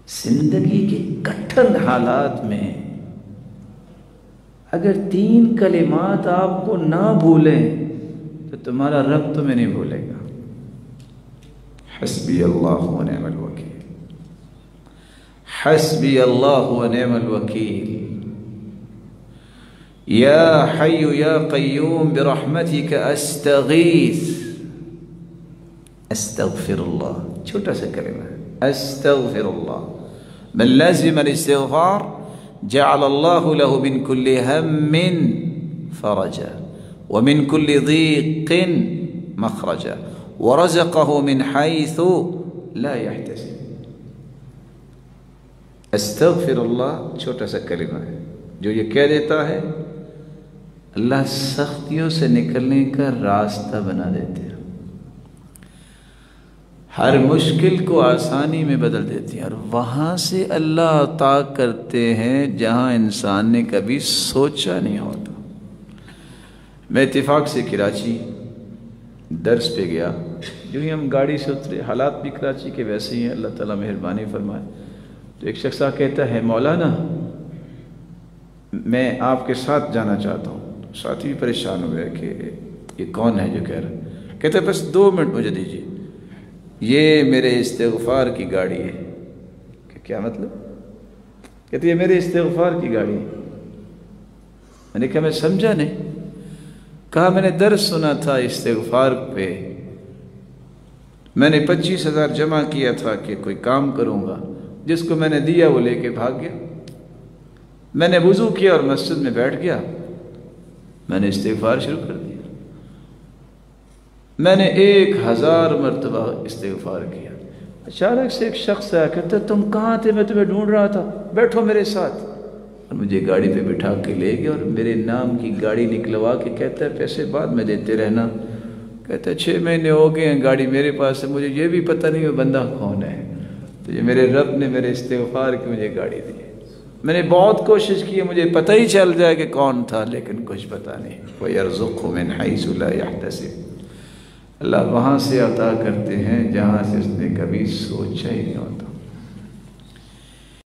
زندگی کے کٹھن حالات میں اگر 3 کلمات آپ کو نہ بھولیں تو تمہارا رب تمہیں نہیں بھولے گا. حسبی اللہ و نعم الوکیل، حسبی اللہ و نعم الوکیل، یا حی یا قیوم برحمتک استغیث. استغفر اللہ چھوٹا سا کلمہ ہے، استغفر اللہ. من لازم الاستغفار جعل اللہ له من كل هم فرجا ومن كل ضيق مخرجا ورزقه من حيث لا يحتسب. استغفر اللہ چھوٹا سا کلمہ ہے جو یہ کہہ دیتا ہے اللہ سختیوں سے نکلنے کا راستہ بنا دیتے ہیں، ہر مشکل کو آسانی میں بدل دیتے ہیں، اور وہاں سے اللہ عطا کرتے ہیں جہاں انسان نے کبھی سوچا نہیں ہوتا. میں اتفاق سے کراچی درس پہ گیا، جو ہی ہم گاڑی سے اترے، حالات بھی کراچی کے ویسے ہی ہیں، اللہ تعالیٰ مہربانی فرمائے. تو ایک شخص کہتا ہے مولانا میں آپ کے ساتھ جانا چاہتا ہوں. ساتھی بھی پریشان ہوئے کہ یہ کون ہے جو کہہ رہا ہے. کہتے ہیں بس 2 منٹ مجھے دیجیے، یہ میرے استغفار کی گاڑی ہے. کہ کیا مطلب؟ کہتے یہ میرے استغفار کی گاڑی ہے. میں نے کہا میں سمجھا نہیں. کہا میں نے درس سنا تھا استغفار پہ، میں نے 25,000 جمع کیا تھا کہ کوئی کام کروں گا، جس کو میں نے دیا وہ لے کے بھاگ گیا. میں نے وضو کیا اور مسجد میں بیٹھ گیا، میں نے استغفار شروع کر دیا. میں نے 1000 مرتبہ استغفار کیا. اچانک سے ایک شخص آیا، کہتا تم کہاں تھے؟ میں تمہیں ڈھونڈ رہا تھا، بیٹھو میرے ساتھ. اور مجھے گاڑی پہ بٹھا کے لے گیا اور میرے نام کی گاڑی نکلوا کے کہتا ہے پیسے بعد میں دیتے رہنا. کہتا ہے 6 مہینے ہو گئے ہیں گاڑی میرے پاس ہے، مجھے یہ بھی پتہ نہیں وہ بندہ کون ہے. تو یہ میرے رب نے میرے استغفار کی مجھے گاڑی دی. میں نے بہت کوشش کی مجھے پتہ ہی چل جائے کہ کون تھا، لیکن کچھ پتہ نہیں. وَيَرْزُقْهُ مِنْ حَيْثُ لَا يَحْتَسِبُ. اللہ وہاں سے عطا کرتے ہیں جہاں سے اس نے کبھی سوچا ہی نہیں ہوتا.